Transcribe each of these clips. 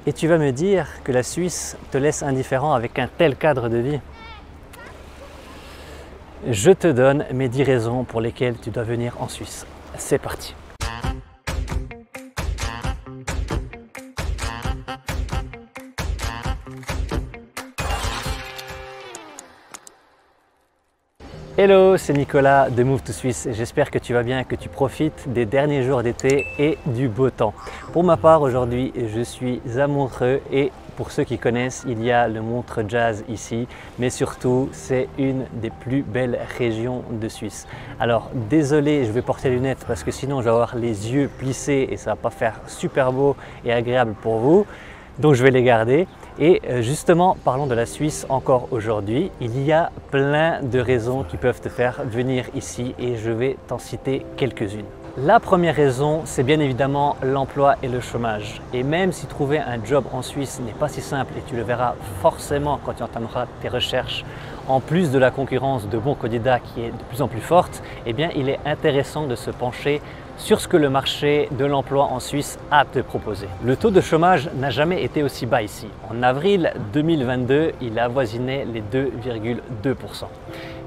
Et tu vas me dire que la Suisse te laisse indifférent avec un tel cadre de vie? Je te donne mes 10 raisons pour lesquelles tu dois venir en Suisse. C'est parti! Hello, c'est Nicolas de Move to Swiss. J'espère que tu vas bien, que tu profites des derniers jours d'été et du beau temps. Pour ma part, aujourd'hui, je suis à Montreux et pour ceux qui connaissent, il y a le Montreux Jazz ici, mais surtout, c'est une des plus belles régions de Suisse. Alors, désolé, je vais porter les lunettes parce que sinon, je vais avoir les yeux plissés et ça va pas faire super beau et agréable pour vous. Donc, je vais les garder. Et justement, parlons de la Suisse encore aujourd'hui. Il y a plein de raisons qui peuvent te faire venir ici et je vais t'en citer quelques-unes. La première raison, c'est bien évidemment l'emploi et le chômage. Et même si trouver un job en Suisse n'est pas si simple, et tu le verras forcément quand tu entameras tes recherches, en plus de la concurrence de bons candidats qui est de plus en plus forte, eh bien, il est intéressant de se pencher sur ce que le marché de l'emploi en Suisse a à te proposer. Le taux de chômage n'a jamais été aussi bas ici. En avril 2022, il avoisinait les 2,2%.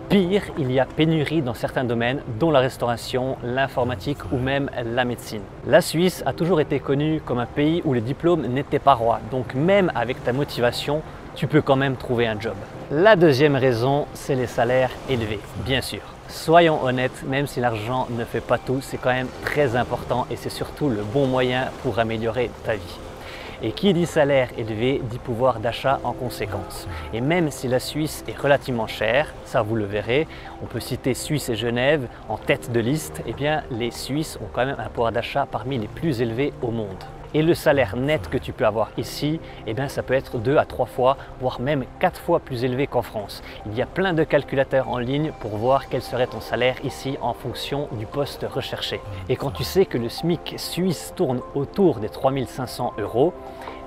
Pire, il y a pénurie dans certains domaines, dont la restauration, l'informatique ou même la médecine. La Suisse a toujours été connue comme un pays où les diplômes n'étaient pas rois. Donc même avec ta motivation, tu peux quand même trouver un job. La deuxième raison, c'est les salaires élevés, bien sûr. Soyons honnêtes, même si l'argent ne fait pas tout, c'est quand même très important et c'est surtout le bon moyen pour améliorer ta vie. Et qui dit salaire élevé dit pouvoir d'achat en conséquence. Et même si la Suisse est relativement chère, ça vous le verrez, on peut citer Suisse et Genève en tête de liste, eh bien les Suisses ont quand même un pouvoir d'achat parmi les plus élevés au monde. Et le salaire net que tu peux avoir ici, eh bien, ça peut être 2 à 3 fois, voire même 4 fois plus élevé qu'en France. Il y a plein de calculateurs en ligne pour voir quel serait ton salaire ici en fonction du poste recherché. Et quand tu sais que le SMIC suisse tourne autour des 3 500 €,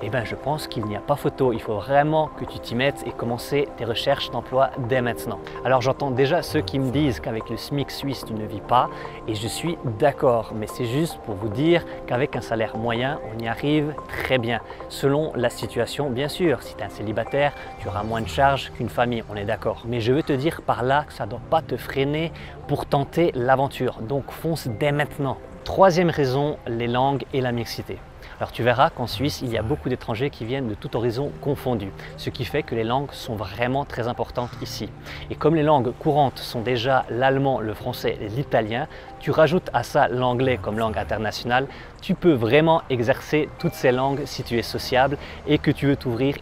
eh bien, je pense qu'il n'y a pas photo. Il faut vraiment que tu t'y mettes et commencer tes recherches d'emploi dès maintenant. Alors j'entends déjà ceux qui me disent qu'avec le SMIC suisse, tu ne vis pas et je suis d'accord. Mais c'est juste pour vous dire qu'avec un salaire moyen, on y arrive très bien. Selon la situation, bien sûr. Si tu es un célibataire, tu auras moins de charges qu'une famille, on est d'accord. Mais je veux te dire par là que ça ne doit pas te freiner pour tenter l'aventure. Donc fonce dès maintenant. Troisième raison, les langues et la mixité. Alors tu verras qu'en Suisse, il y a beaucoup d'étrangers qui viennent de tout horizon confondu, ce qui fait que les langues sont vraiment très importantes ici. Et comme les langues courantes sont déjà l'allemand, le français et l'italien, tu rajoutes à ça l'anglais comme langue internationale, tu peux vraiment exercer toutes ces langues si tu es sociable et que tu veux t'ouvrir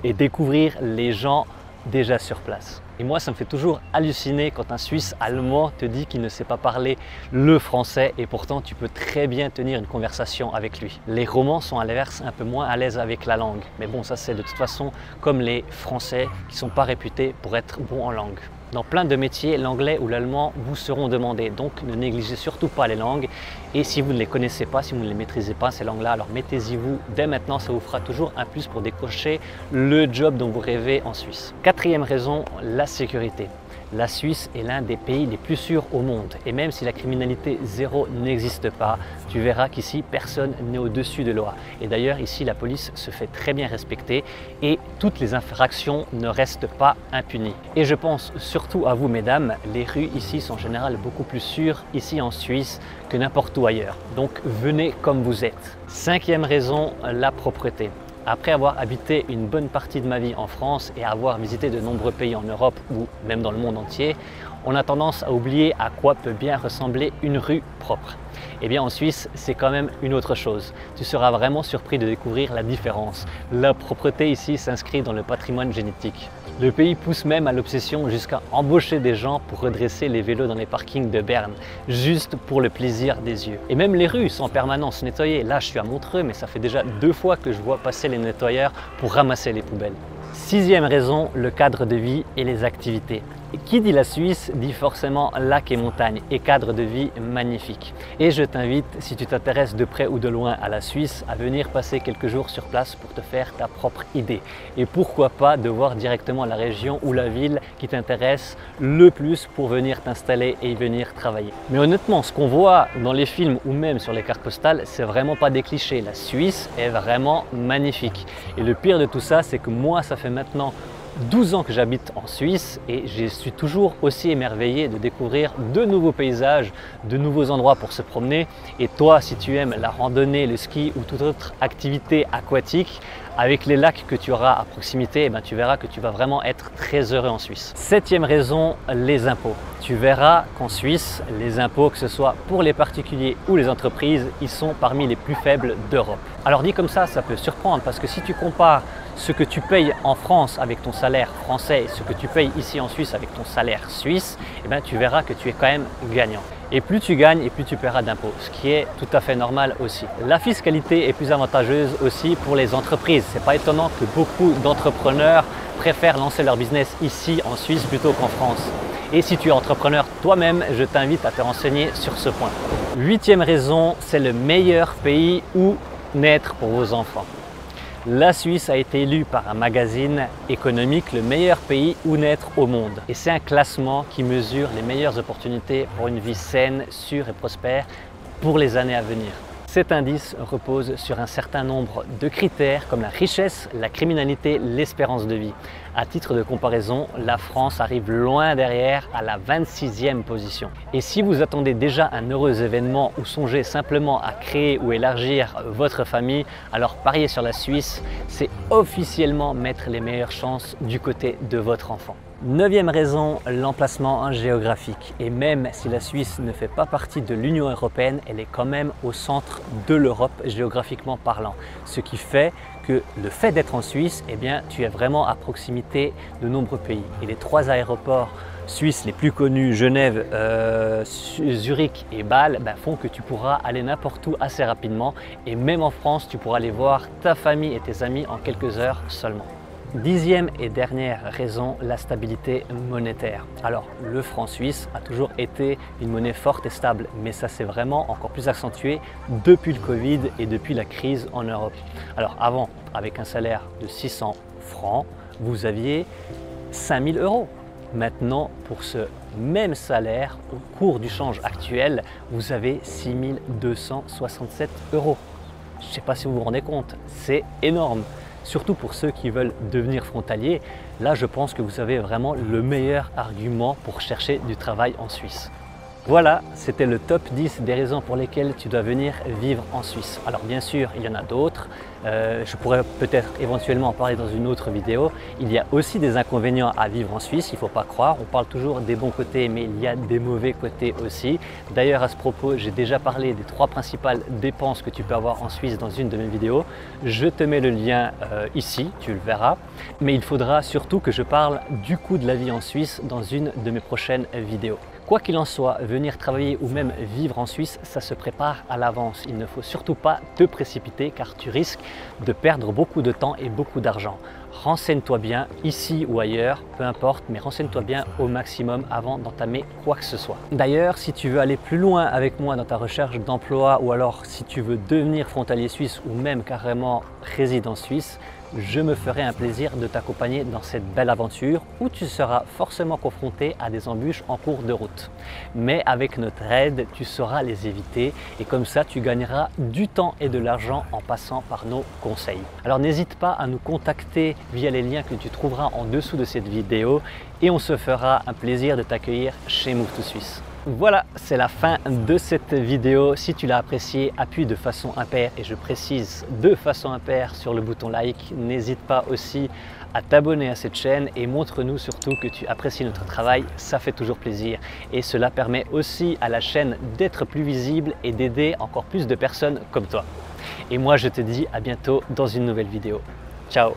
et découvrir les gens déjà sur place. Et moi, ça me fait toujours halluciner quand un Suisse allemand te dit qu'il ne sait pas parler le français et pourtant tu peux très bien tenir une conversation avec lui. Les Romans sont à l'inverse un peu moins à l'aise avec la langue. Mais bon, ça c'est de toute façon comme les Français qui ne sont pas réputés pour être bons en langue. Dans plein de métiers, l'anglais ou l'allemand vous seront demandés, donc ne négligez surtout pas les langues. Et si vous ne les connaissez pas, si vous ne les maîtrisez pas, ces langues-là, alors mettez-y vous dès maintenant, ça vous fera toujours un plus pour décocher le job dont vous rêvez en Suisse. Quatrième raison, la sécurité. La Suisse est l'un des pays les plus sûrs au monde et même si la criminalité zéro n'existe pas, tu verras qu'ici personne n'est au-dessus de la loi. Et d'ailleurs ici la police se fait très bien respecter et toutes les infractions ne restent pas impunies. Et je pense surtout à vous mesdames, les rues ici sont en général beaucoup plus sûres ici en Suisse que n'importe où ailleurs. Donc venez comme vous êtes. Cinquième raison, la propreté. Après avoir habité une bonne partie de ma vie en France et avoir visité de nombreux pays en Europe ou même dans le monde entier, on a tendance à oublier à quoi peut bien ressembler une rue propre. Eh bien en Suisse, c'est quand même une autre chose. Tu seras vraiment surpris de découvrir la différence. La propreté ici s'inscrit dans le patrimoine génétique. Le pays pousse même à l'obsession jusqu'à embaucher des gens pour redresser les vélos dans les parkings de Berne, juste pour le plaisir des yeux. Et même les rues sont en permanence nettoyées. Là, je suis à Montreux, mais ça fait déjà 2 fois que je vois passer les nettoyeurs pour ramasser les poubelles. Sixième raison, le cadre de vie et les activités. Qui dit la Suisse dit forcément lac et montagne et cadre de vie magnifique. Et je t'invite, si tu t'intéresses de près ou de loin à la Suisse, à venir passer quelques jours sur place pour te faire ta propre idée. Et pourquoi pas de voir directement la région ou la ville qui t'intéresse le plus pour venir t'installer et y venir travailler. Mais honnêtement, ce qu'on voit dans les films ou même sur les cartes postales, c'est vraiment pas des clichés. La Suisse est vraiment magnifique. Et le pire de tout ça, c'est que moi, ça fait maintenant 12 ans que j'habite en Suisse et je suis toujours aussi émerveillé de découvrir de nouveaux paysages, de nouveaux endroits pour se promener. Et toi, si tu aimes la randonnée, le ski ou toute autre activité aquatique, avec les lacs que tu auras à proximité, tu verras que tu vas vraiment être très heureux en Suisse. Septième raison, les impôts. Tu verras qu'en Suisse, les impôts, que ce soit pour les particuliers ou les entreprises, ils sont parmi les plus faibles d'Europe. Alors dit comme ça peut surprendre parce que si tu compares ce que tu payes en France avec ton salaire français et ce que tu payes ici en Suisse avec ton salaire suisse, tu verras que tu es quand même gagnant. Et plus tu gagnes et plus tu paieras d'impôts, ce qui est tout à fait normal aussi. La fiscalité est plus avantageuse aussi pour les entreprises. C'est pas étonnant que beaucoup d'entrepreneurs préfèrent lancer leur business ici en Suisse plutôt qu'en France. Et si tu es entrepreneur toi-même, je t'invite à te renseigner sur ce point. Huitième raison, c'est le meilleur pays où naître pour vos enfants. La Suisse a été élue par un magazine économique le meilleur pays où naître au monde. Et c'est un classement qui mesure les meilleures opportunités pour une vie saine, sûre et prospère pour les années à venir. Cet indice repose sur un certain nombre de critères comme la richesse, la criminalité, l'espérance de vie. À titre de comparaison, la France arrive loin derrière à la 26e position. Et si vous attendez déjà un heureux événement ou songez simplement à créer ou élargir votre famille, alors parier sur la Suisse, c'est officiellement mettre les meilleures chances du côté de votre enfant. Neuvième raison, l'emplacement géographique. Et même si la Suisse ne fait pas partie de l'Union européenne, elle est quand même au centre de l'Europe géographiquement parlant. Ce qui fait que le fait d'être en Suisse, tu es vraiment à proximité de nombreux pays. Et les trois aéroports suisses les plus connus, Genève, Zurich et Bâle, font que tu pourras aller n'importe où assez rapidement. Et même en France, tu pourras aller voir ta famille et tes amis en quelques heures seulement. Dixième et dernière raison, la stabilité monétaire. Alors, le franc suisse a toujours été une monnaie forte et stable, mais ça s'est vraiment encore plus accentué depuis le Covid et depuis la crise en Europe. Alors avant, avec un salaire de 600 francs, vous aviez 5000 euros. Maintenant, pour ce même salaire, au cours du change actuel, vous avez 6267 euros. Je ne sais pas si vous vous rendez compte, c'est énorme. Surtout pour ceux qui veulent devenir frontaliers, là je pense que vous avez vraiment le meilleur argument pour chercher du travail en Suisse. Voilà, c'était le top 10 des raisons pour lesquelles tu dois venir vivre en Suisse. Alors bien sûr, il y en a d'autres. Je pourrais peut-être éventuellement en parler dans une autre vidéo. Il y a aussi des inconvénients à vivre en Suisse, il ne faut pas croire. On parle toujours des bons côtés, mais il y a des mauvais côtés aussi. D'ailleurs, à ce propos, j'ai déjà parlé des 3 principales dépenses que tu peux avoir en Suisse dans une de mes vidéos. Je te mets le lien ici, tu le verras. Mais il faudra surtout que je parle du coût de la vie en Suisse dans une de mes prochaines vidéos. Quoi qu'il en soit, venir travailler ou même vivre en Suisse, ça se prépare à l'avance. Il ne faut surtout pas te précipiter car tu risques de perdre beaucoup de temps et beaucoup d'argent. Renseigne-toi bien, ici ou ailleurs, peu importe, mais renseigne-toi bien au maximum avant d'entamer quoi que ce soit. D'ailleurs, si tu veux aller plus loin avec moi dans ta recherche d'emploi ou alors si tu veux devenir frontalier suisse ou même carrément résident suisse, je me ferai un plaisir de t'accompagner dans cette belle aventure où tu seras forcément confronté à des embûches en cours de route. Mais avec notre aide, tu sauras les éviter et comme ça, tu gagneras du temps et de l'argent en passant par nos conseils. Alors n'hésite pas à nous contacter via les liens que tu trouveras en dessous de cette vidéo et on se fera un plaisir de t'accueillir chez Move to Suisse. Voilà, c'est la fin de cette vidéo. Si tu l'as appréciée, appuie de façon impaire et je précise de façon impaire sur le bouton like. N'hésite pas aussi à t'abonner à cette chaîne et montre-nous surtout que tu apprécies notre travail, ça fait toujours plaisir. Et cela permet aussi à la chaîne d'être plus visible et d'aider encore plus de personnes comme toi. Et moi je te dis à bientôt dans une nouvelle vidéo. Ciao!